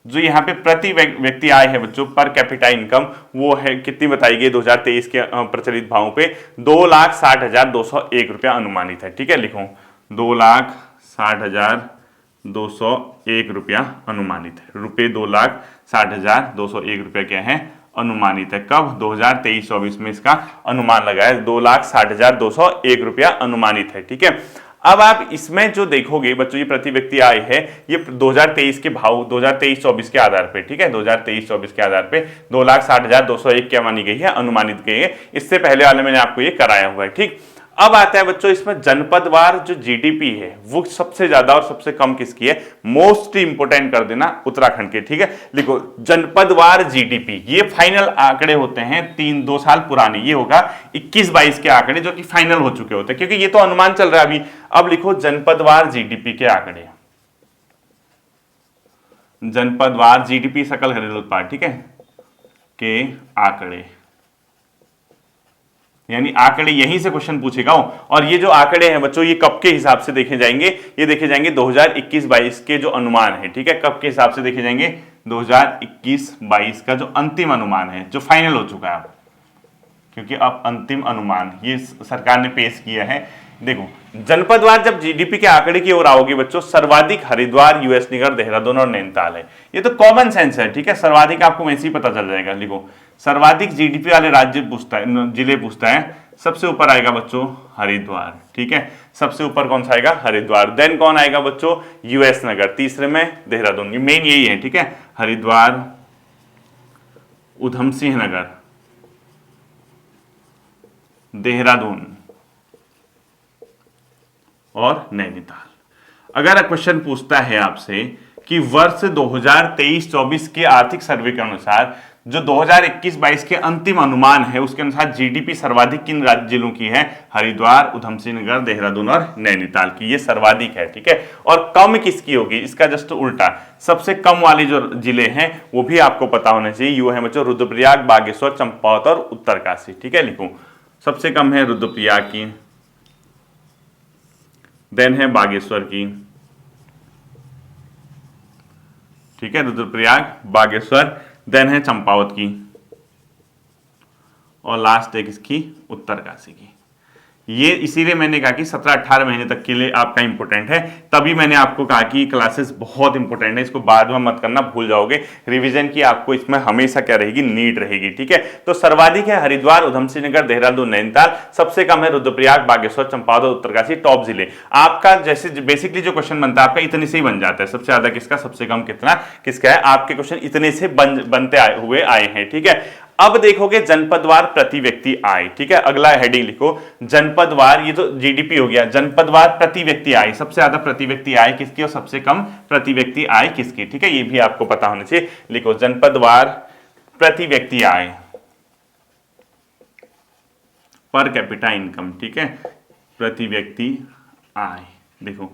जो यहाँ पे प्रति व्यक्ति आय है बच्चों, पर कैपिटा इनकम, वो है कितनी बताई गई 2023 के प्रचलित भावों पे 2,60,201 रुपया अनुमानित है। ठीक है, लिखो 2,60,201 रुपया अनुमानित है। रुपये 2,60,201 रुपया क्या है, अनुमानित है। कब, 2023-24 में इसका अनुमान लगाया 2,60,201 रुपया अनुमानित है। ठीक है, अब आप इसमें जो देखोगे बच्चों, ये प्रति व्यक्ति आय है, ये 2023 के भाव 2023-24 के आधार पे। ठीक है, 2023-24 के आधार पे 2,60,201 क्या मानी गई है, अनुमानित गई है। इससे पहले वाले मैंने आपको ये कराया हुआ है। ठीक, अब आता है बच्चों इसमें जनपदवार जो जीडीपी है वो सबसे ज्यादा और सबसे कम किसकी है, मोस्ट इंपोर्टेंट कर देना उत्तराखंड के, ठीक है। लिखो जनपदवार जीडीपी, ये फाइनल आंकड़े होते हैं 2 साल पुराने, ये होगा 21-22 के आंकड़े जो कि फाइनल हो चुके होते हैं, क्योंकि ये तो अनुमान चल रहा है अभी। अब लिखो जनपदवार जीडीपी के आंकड़े, जनपदवार जीडीपी सकल घरेलू उत्पाद, ठीक है, के आंकड़े, यानी आंकड़े यहीं से क्वेश्चन पूछेगा। और ये जो आंकड़े हैं बच्चों ये कब के हिसाब से देखे जाएंगे, ये देखे जाएंगे 2021-22 के जो अनुमान है, ठीक है, कब के हिसाब से देखे जाएंगे, 2021-22 का जो अंतिम अनुमान है जो फाइनल हो चुका है, क्योंकि अब अंतिम अनुमान ये सरकार ने पेश किया है। देखो जनपदवार जब जीडीपी के आंकड़े की ओर आओगे बच्चों, सर्वाधिक हरिद्वार, यूएस नगर, देहरादून और नैनीताल है। ये तो कॉमन सेंस है, ठीक है, सर्वाधिक आपको वैसे ही पता चल जाएगा। लिखो सर्वाधिक जीडीपी वाले राज्य पूछता है, जिले पूछता है, सबसे ऊपर आएगा बच्चों हरिद्वार, ठीक है, सबसे ऊपर कौन सा आएगा, हरिद्वार। देन कौन आएगा बच्चों, यूएस नगर, तीसरे में देहरादून। ये मेन यही है, ठीक है, हरिद्वार, उधम सिंह नगर, देहरादून और नैनीताल। अगर क्वेश्चन पूछता है आपसे कि वर्ष 2023-24 के आर्थिक सर्वे के अनुसार जो 2021-22 के अंतिम अनुमान है उसके अनुसार जीडीपी सर्वाधिक किन राज्य जिलों की है, हरिद्वार, उधम सिंह नगर, देहरादून और नैनीताल की, ये सर्वाधिक है, ठीक है। और कम किसकी होगी, इसका जस्ट उल्टा, सबसे कम वाले जो जिले हैं वो भी आपको पता होना चाहिए। यू है बच्चों रुद्रप्रयाग, बागेश्वर, चंपावत और उत्तरकाशी, ठीक है। लिखो सबसे कम है रुद्रप्रयाग की, देन है बागेश्वर की, ठीक है, रुद्रप्रयाग, बागेश्वर, देन है चंपावत की, और लास्ट है किसकी, उत्तरकाशी की। ये इसीलिए मैंने कहा कि 17-18 महीने तक के लिए आपका इंपॉर्टेंट है, तभी मैंने आपको कहा कि क्लासेस बहुत इंपॉर्टेंट है, इसको बाद में मत करना, भूल जाओगे। रिवीजन की आपको इसमें हमेशा क्या रहेगी, नीड रहेगी, ठीक है। तो सर्वाधिक है हरिद्वार, उधम सिंह नगर, देहरादून, नैनीताल, सबसे कम है रुद्रप्रयाग, बागेश्वर, चंपावत, उत्तरकाशी, टॉप जिले। आपका जैसे बेसिकली जो क्वेश्चन बनता है आपका इतने से ही बन जाता है, सबसे ज्यादा किसका, सबसे कम कितना किसका है, आपके क्वेश्चन इतने से बनते हुए आए हैं, ठीक है। अब देखोगे जनपदवार प्रति व्यक्ति आय, ठीक है, अगला हेडिंग लिखो जनपदवार, ये तो जीडीपी हो गया, जनपदवार प्रति व्यक्ति आय, सबसे ज्यादा प्रति व्यक्ति आय किसकी और सबसे कम प्रति व्यक्ति आय किसकी, ठीक है, ये भी आपको पता होना चाहिए। लिखो जनपदवार प्रति व्यक्ति आय, पर कैपिटा इनकम, ठीक है, प्रति व्यक्ति आय। देखो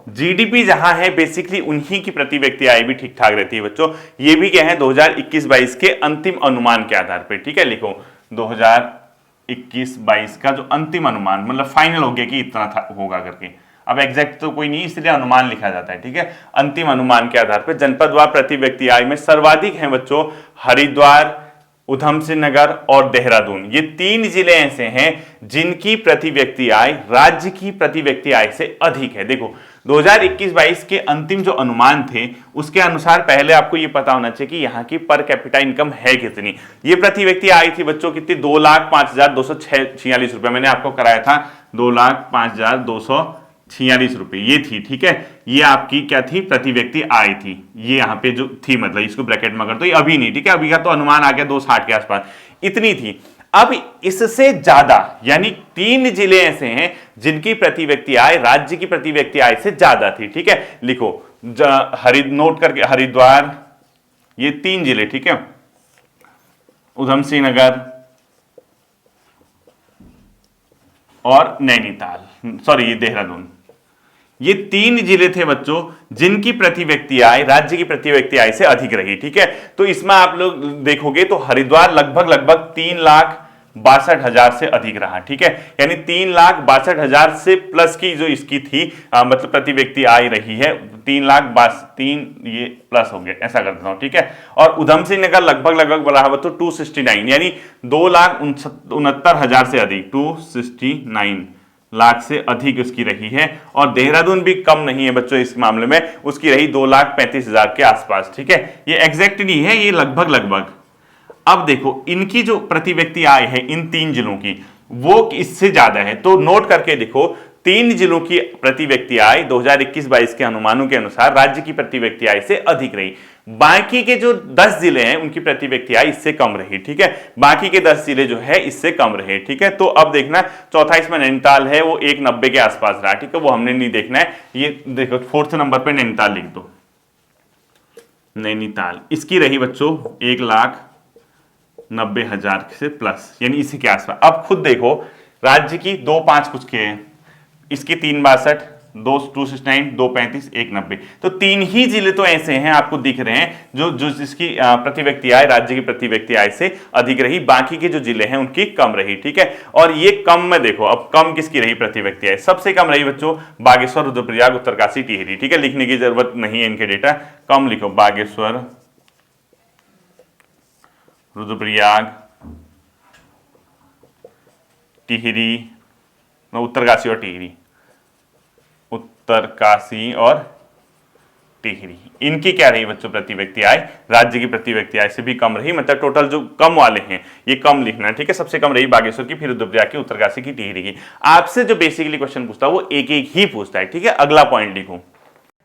जीडीपी जहां है बेसिकली उन्हीं की प्रति व्यक्ति आय भी ठीक ठाक रहती है बच्चों। ये भी क्या है 2021-22 के अंतिम अनुमान के आधार पर, ठीक है। लिखो 2021-22 का जो अंतिम अनुमान, मतलब फाइनल हो गया कि इतना होगा करके, अब एग्जैक्ट तो कोई नहीं इसलिए अनुमान लिखा जाता है, ठीक है। अंतिम अनुमान के आधार पर जनपदवार प्रति व्यक्ति आय में सर्वाधिक है बच्चों हरिद्वार, उधम सिंह नगर और देहरादून। ये 3 जिले ऐसे हैं जिनकी प्रति व्यक्ति आय राज्य की प्रति व्यक्ति आय से अधिक है। देखो 2021-22 के अंतिम जो अनुमान थे उसके अनुसार पहले आपको ये पता होना चाहिए कि यहाँ की पर कैपिटा इनकम है कितनी। ये प्रति व्यक्ति आय थी बच्चों कितनी, 2,05,246 रुपए, मैंने आपको कराया था 2,05,246 रुपए ये थी, ठीक है। ये आपकी क्या थी, प्रति व्यक्ति आय थी, ये यहाँ पे जो थी, मतलब इसको ब्रैकेट में कर दो, ये अभी नहीं, ठीक है, अभी का तो अनुमान आ गया 260 के आसपास, इतनी थी। अब इससे ज्यादा यानी 3 जिले ऐसे हैं जिनकी प्रति व्यक्ति आय राज्य की प्रति व्यक्ति आय से ज्यादा थी, ठीक है। लिखो नोट करके हरिद्वार, ये 3 जिले, ठीक है, उधम सिंह नगर और नैनीताल, सॉरी ये देहरादून, ये 3 जिले थे बच्चों जिनकी प्रति व्यक्ति आय राज्य की प्रति व्यक्ति आय से अधिक रही, ठीक है। तो इसमें आप लोग देखोगे तो हरिद्वार लगभग 3,62,000 से अधिक रहा, ठीक है, यानी 3,62,000 से प्लस की जो इसकी थी मतलब प्रति व्यक्ति आय रही है 3,62,000, ये प्लस हो गया, ऐसा कर देता हूं, ठीक है। और उधम सिंह नगर लगभग बराबर तो 269 यानी 2,69,000 से अधिक, 269 लाख से अधिक उसकी रही है। और देहरादून भी कम नहीं है बच्चों इस मामले में, उसकी रही 2,35,000 के आसपास, ठीक है। ये एग्जैक्ट नहीं है, ये लगभग। अब देखो इनकी जो प्रति व्यक्ति आय है इन 3 जिलों की वो इससे ज्यादा है, तो नोट करके देखो 3 जिलों की प्रति व्यक्ति आय 2021-22 के अनुमानों के अनुसार राज्य की प्रति व्यक्ति आय से अधिक रही। बाकी के जो 10 जिले हैं उनकी प्रति व्यक्ति आय इससे कम रही, ठीक है, बाकी के 10 जिले जो है इससे कम रहे, ठीक है। तो अब देखना चौथा इसमें नैनीताल है, वो 190 के आसपास रहा, ठीक है, वो हमने नहीं देखना है। ये देखो फोर्थ नंबर पे नैनीताल लिख दो, नैनीताल इसकी रही बच्चों 1,90,000 से प्लस, यानी इसी के आसपास। अब खुद देखो राज्य की 2,5 कुछ के हैं, इसकी 3,62, 2,269, 2,35, 1,90, तो 3 ही जिले तो ऐसे हैं आपको दिख रहे हैं जो जिसकी प्रति व्यक्ति आय राज्य की प्रति व्यक्ति आय से अधिक रही, बाकी के जो जिले हैं उनकी कम रही, ठीक है। और ये कम में देखो, अब कम किसकी रही प्रति व्यक्ति आय, सबसे कम रही बच्चों बागेश्वर, रुद्रप्रयाग, उत्तरकाशी, टिहरी, ठीक है, लिखने की जरूरत नहीं है इनके डेटा, कम लिखो बागेश्वर, रुद्रप्रयाग, टिहरी, उत्तरकाशी और टिहरी, उत्तरकाशी और टिहरी, इनकी क्या रही बच्चों प्रति व्यक्ति आय राज्य की प्रति व्यक्ति आय से भी कम रही, मतलब टोटल जो कम वाले हैं ये कम लिखना है, ठीक है। सबसे कम रही बागेश्वर की, फिर रुद्रप्रयाग की, उत्तरकाशी की, टिहरी की। आपसे जो बेसिकली क्वेश्चन पूछता है वो एक एक ही पूछता है, ठीक है। अगला पॉइंट लिखो,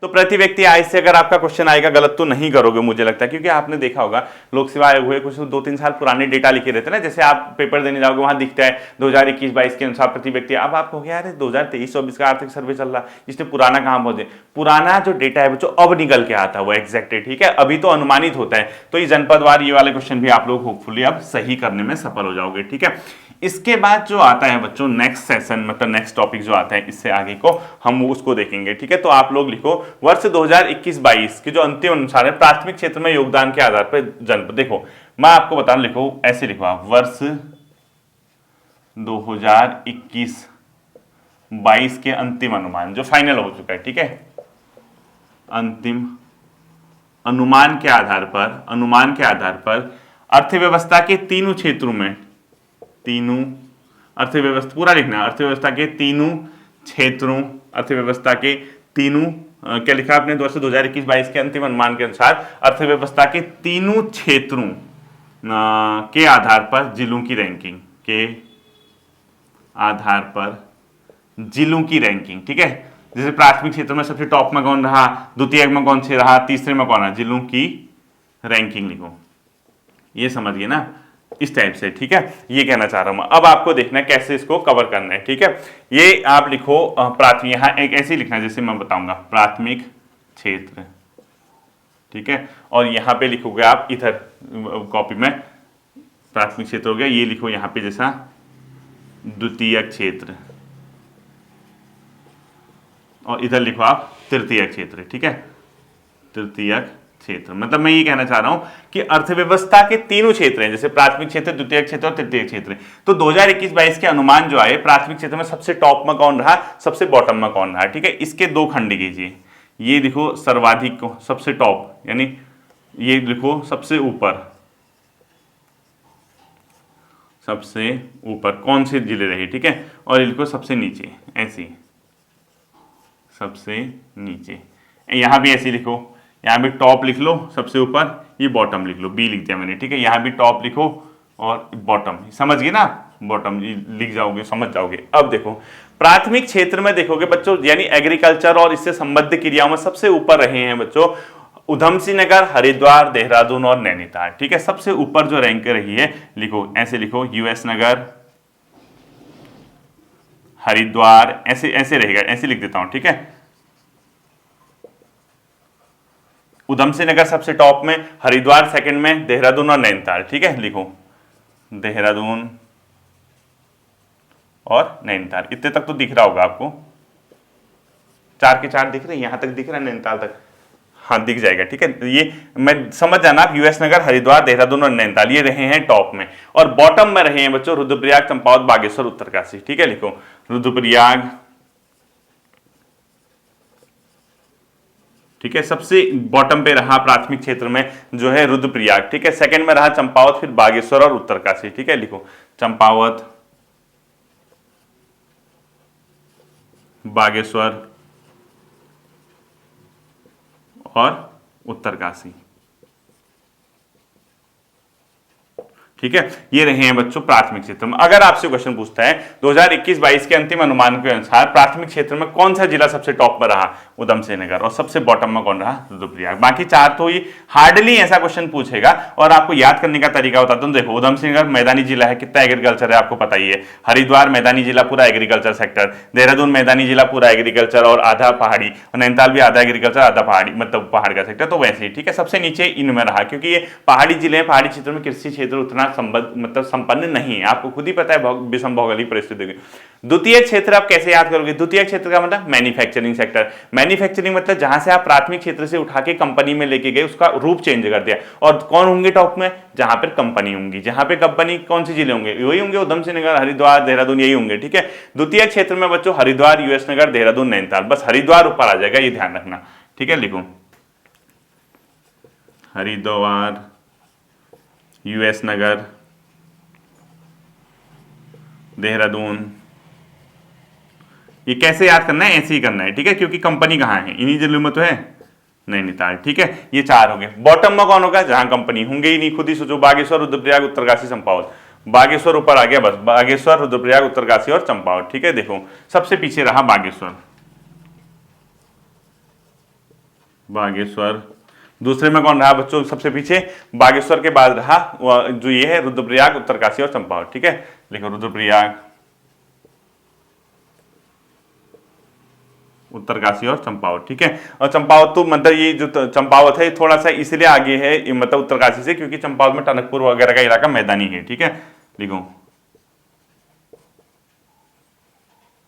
तो प्रति व्यक्ति आय से अगर आपका क्वेश्चन आएगा गलत तो नहीं करोगे मुझे लगता है, क्योंकि आपने देखा होगा लोक सेवा आयोग हुए कुछ 2-3 साल पुराने डेटा लिखे रहते हैं ना, जैसे आप पेपर देने जाओगे वहां दिखता है 2021-22 के अनुसार प्रति व्यक्ति। अब आप कहोगे यार 2023-24 का आर्थिक सर्वे चल रहा है, इसमें पुराना कहां पहुंचे, पुराना जो डेटा है बच्चों अब निकल के आता है वो एग्जैक्ट है, ठीक है, अभी तो अनुमानित होता है। तो ये जनपदवार ये वाले क्वेश्चन भी आप लोग होपफुली अब सही करने में सफल हो जाओगे, ठीक है। इसके बाद जो आता है बच्चों नेक्स्ट सेशन, मतलब नेक्स्ट टॉपिक जो आता है इससे आगे को हम उसको देखेंगे, ठीक है। तो आप लोग लिखो वर्ष 2021-22 के जो अंतिम अनुसार है प्राथमिक क्षेत्र में योगदान के आधार पर जनपद। देखो मैं आपको बता लिखो, ऐसे लिखो आप वर्ष 2021-22 के अंतिम अनुमान जो फाइनल हो चुका है, ठीक है, अंतिम अनुमान के आधार पर अर्थव्यवस्था के तीनों क्षेत्रों में, तीनों अर्थव्यवस्था पूरा लिखना, अर्थव्यवस्था के तीनों क्षेत्रों, अर्थव्यवस्था के तीनों क्या लिखा आपने वर्ष 2021-22 के अंतिम अनुमान के अनुसार अर्थव्यवस्था के तीनों क्षेत्रों के आधार पर जिलों की रैंकिंग, के आधार पर जिलों की रैंकिंग, ठीक है। जैसे प्राथमिक क्षेत्र में सबसे टॉप में कौन रहा, द्वितीय में कौन से रहा, तीसरे में कौन रहा, जिलों की रैंकिंग लिखो, ये समझिए ना इस टाइप से, ठीक है, ये कहना चाह रहा हूं। अब आपको देखना है कैसे इसको कवर करना है, ठीक है। ये आप लिखो प्राथमिक, यहां एक ऐसे लिखना है जैसे मैं बताऊंगा प्राथमिक क्षेत्र, ठीक है, और यहां पे लिखोगे आप इधर कॉपी में प्राथमिक क्षेत्र हो गया, ये लिखो यहां पे जैसा द्वितीय क्षेत्र, और इधर लिखो आप तृतीय क्षेत्र, ठीक है, तृतीय क्षेत्र। मतलब मैं ये कहना चाह रहा हूं कि अर्थव्यवस्था के तीनों क्षेत्र हैं, जैसे प्राथमिक क्षेत्र, द्वितीय क्षेत्र और तृतीय क्षेत्र। तो 2021-22 के अनुमान जो आए प्राथमिक क्षेत्र में सबसे टॉप में कौन रहा, सबसे बॉटम में कौन रहा, ठीक है। इसके दो खंड कीजिए, ये लिखो सर्वाधिक सबसे टॉप, यानी ये लिखो सबसे ऊपर, सबसे ऊपर कौन से जिले रहे, ठीक है, और ये लिखो सबसे नीचे, ऐसे सबसे नीचे, यहां भी ऐसे लिखो, यहाँ भी टॉप लिख लो सबसे ऊपर, ये बॉटम लिख लो, बी लिख दिया मैंने, ठीक है। यहाँ भी टॉप लिखो और बॉटम, समझ गए ना, बॉटम लिख जाओगे, समझ जाओगे। अब देखो प्राथमिक क्षेत्र में देखोगे बच्चों, यानी एग्रीकल्चर और इससे संबद्ध क्रियाओं में सबसे ऊपर रहे हैं बच्चों उधम सिंह नगर, हरिद्वार, देहरादून और नैनीताल, ठीक है। सबसे ऊपर जो रैंक रही है लिखो, ऐसे लिखो यूएस नगर, हरिद्वार, ऐसे ऐसे रहेगा, ऐसे लिख देता हूं, ठीक है। उधम सिंह नगर सबसे टॉप में, हरिद्वार सेकंड में, देहरादून और नैनीताल, ठीक है। लिखो देहरादून और नैनीताल, इतने तक तो दिख रहा होगा आपको, 4 के 4 दिख रहे हैं, यहां तक दिख रहा है नैनीताल तक, हाँ दिख जाएगा, ठीक है। ये मैं समझ जाना आप, यूएस नगर, हरिद्वार, देहरादून और नैनीताल ये रहे हैं टॉप में, और बॉटम में रहे हैं बच्चों रुद्रप्रयाग, चंपावत, बागेश्वर, उत्तरकाशी, ठीक है। लिखो रुद्रप्रयाग, ठीक है, सबसे बॉटम पे रहा प्राथमिक क्षेत्र में जो है रुद्रप्रयाग, ठीक है। सेकंड में रहा चंपावत, फिर बागेश्वर और उत्तरकाशी, ठीक है। लिखो चंपावत, बागेश्वर और उत्तरकाशी, ठीक है, ये रहे हैं बच्चों प्राथमिक क्षेत्र में। अगर आपसे क्वेश्चन पूछता है 2021-22 के अंतिम अनुमान के अनुसार प्राथमिक क्षेत्र में कौन सा जिला सबसे टॉप पर रहा, उधम सिंह नगर, और सबसे बॉटम में कौन रहा, रुद्रप्रयाग। बाकी चार तो ये हार्डली ऐसा क्वेश्चन पूछेगा। और आपको याद करने का तरीका बताता हूं, देखो उधम सिंह नगर मैदानी जिला है, कितना एग्रीकल्चर है आपको पता ही है। हरिद्वार मैदानी जिला पूरा एग्रीकल्चर सेक्टर, देहरादून मैदानी जिला पूरा एग्रीकल्चर और आधा पहाड़ी, और नैनीताल भी आधा एग्रीकल्चर आधा पहाड़ी, मतलब पहाड़ का सेक्टर। तो वैसे ही ठीक है, सबसे नीचे इनमें रहा, क्योंकि ये पहाड़ी जिले, पहाड़ी क्षेत्र में कृषि क्षेत्र उतना मतलब संपन्न नहीं है, आपको खुद ही पता है विषम भौगोलिक परिस्थितियों की। द्वितीय क्षेत्र आप कैसे याद करोगे, द्वितीय क्षेत्र का मतलब मैन्युफैक्चरिंग सेक्टर। मैन्युफैक्चरिंग मतलब जहां से आप प्राथमिक क्षेत्र से उठा के कंपनी में लेके गए, उसका रूप चेंज कर दिया। और कौन होंगे टॉप में, जहां पर कंपनी होंगी, जहां पे कंपनी कौन सी जिले होंगे, वही होंगे उधम सिंह नगर, हरिद्वार, देहरादून, यही होंगे। ठीक है, द्वितीय क्षेत्र में बच्चों हरिद्वार, यूएस नगर, देहरादून, नैनीताल, बस हरिद्वार ऊपर आ जाएगा, ये ध्यान रखना। ठीक है, लिखो हरिद्वार, यूएस नगर, देहरादून। ये कैसे याद करना है, ऐसे ही करना है। ठीक है, क्योंकि कंपनी कहां है, इन्हीं जिलों में तो है, नैनीताल। ठीक है, ये चार हो गए। बॉटम में कौन होगा, जहां कंपनी होंगे ही नहीं, खुद ही सोचो, बागेश्वर, रुद्रप्रयाग, उत्तरकाशी, चंपावत। बागेश्वर ऊपर आ गया, बस बागेश्वर, रुद्रप्रयाग, उत्तरकाशी और चंपावत। ठीक है, देखो सबसे पीछे रहा बागेश्वर, बागेश्वर। दूसरे में कौन रहा बच्चों, सबसे पीछे बागेश्वर के बाद रहा जो ये है रुद्रप्रयाग, उत्तरकाशी और चंपावत। ठीक है, लिखो रुद्रप्रयाग, उत्तरकाशी और चंपावत। ठीक है, और चंपावत तो मतलब ये जो चंपावत है थोड़ा सा इसलिए आगे है मतलब उत्तरकाशी से, क्योंकि चंपावत में टनकपुर वगैरह का इलाका मैदानी है। ठीक है, लिखो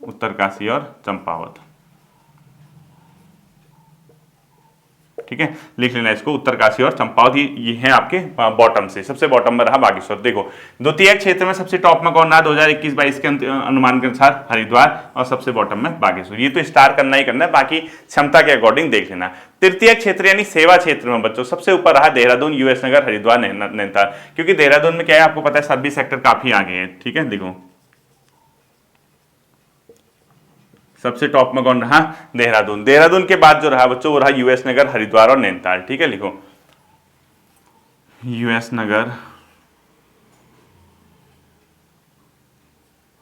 उत्तरकाशी और चंपावत। ठीक है, लिख लेना इसको, उत्तरकाशी और चंपावत। ये है आपके बॉटम से, सबसे बॉटम में रहा बागेश्वर। देखो द्वितीय क्षेत्र में सबसे टॉप में कौन रहा 2021-22 के अनुमान के अनुसार, हरिद्वार, और सबसे बॉटम में बागेश्वर। ये तो स्टार करना ही करना है, बाकी क्षमता के अकॉर्डिंग देख लेना। तृतीय क्षेत्र यानी सेवा क्षेत्र में बच्चों सबसे ऊपर रहा देहरादून, यूएस नगर, हरिद्वार, नैनीताल। क्योंकि देहरादून में क्या है आपको पता है, सर्विस सेक्टर काफी आगे है। ठीक है, देखो सबसे टॉप में कौन रहा, देहरादून। देहरादून के बाद जो रहा बच्चों वो रहा यूएस नगर, हरिद्वार और नैनीताल। ठीक है, लिखो यूएस नगर,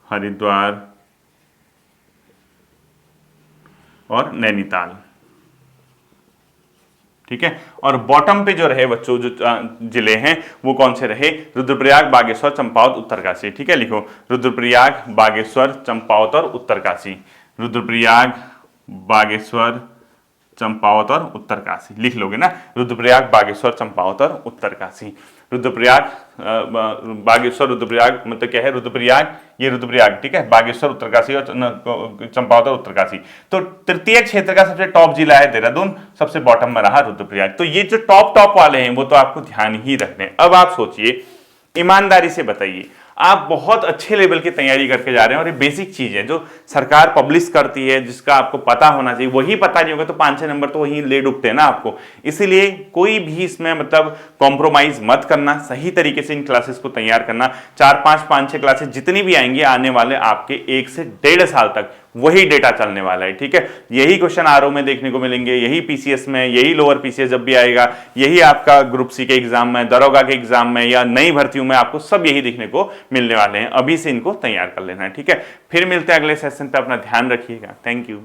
हरिद्वार और नैनीताल। ठीक है, और बॉटम पे जो रहे बच्चों जो जिले हैं वो कौन से रहे, रुद्रप्रयाग, बागेश्वर, चंपावत, उत्तरकाशी। ठीक है, लिखो रुद्रप्रयाग, बागेश्वर, चंपावत और उत्तरकाशी। रुद्रप्रयाग, बागेश्वर, चंपावत और उत्तरकाशी लिख लोगे ना, रुद्रप्रयाग, बागेश्वर, चंपावत और उत्तरकाशी। रुद्रप्रयाग, बागेश्वर, रुद्रप्रयाग मतलब क्या है, रुद्रप्रयाग, ये रुद्रप्रयाग। ठीक है, बागेश्वर, उत्तरकाशी और चंपावत और उत्तरकाशी। तो तृतीय क्षेत्र का सबसे टॉप जिला है देहरादून, सबसे बॉटम में रहा रुद्रप्रयाग। तो ये जो टॉप टॉप वाले हैं वो तो आपको ध्यान ही रखने हैं। अब आप सोचिए, ईमानदारी से बताइए, आप बहुत अच्छे लेवल की तैयारी करके जा रहे हैं और ये बेसिक चीज है जो सरकार पब्लिश करती है, जिसका आपको पता होना चाहिए। वही पता नहीं होगा तो 5-6 नंबर तो वही ले डूबते हैं ना आपको। इसीलिए कोई भी इसमें मतलब कॉम्प्रोमाइज मत करना, सही तरीके से इन क्लासेस को तैयार करना। 4-5, 5-6 क्लासेस जितनी भी आएंगी आने वाले आपके 1 से 1.5 साल तक वही डेटा चलने वाला है। ठीक है, यही क्वेश्चन आरओ में देखने को मिलेंगे, यही पीसीएस में, यही लोअर पीसीएस जब भी आएगा, यही आपका ग्रुप सी के एग्जाम में, दरोगा के एग्जाम में या नई भर्तियों में आपको सब यही देखने को मिलने वाले हैं। अभी से इनको तैयार कर लेना है। ठीक है, फिर मिलते हैं अगले सेशन पे, अपना ध्यान रखिएगा। Thank you.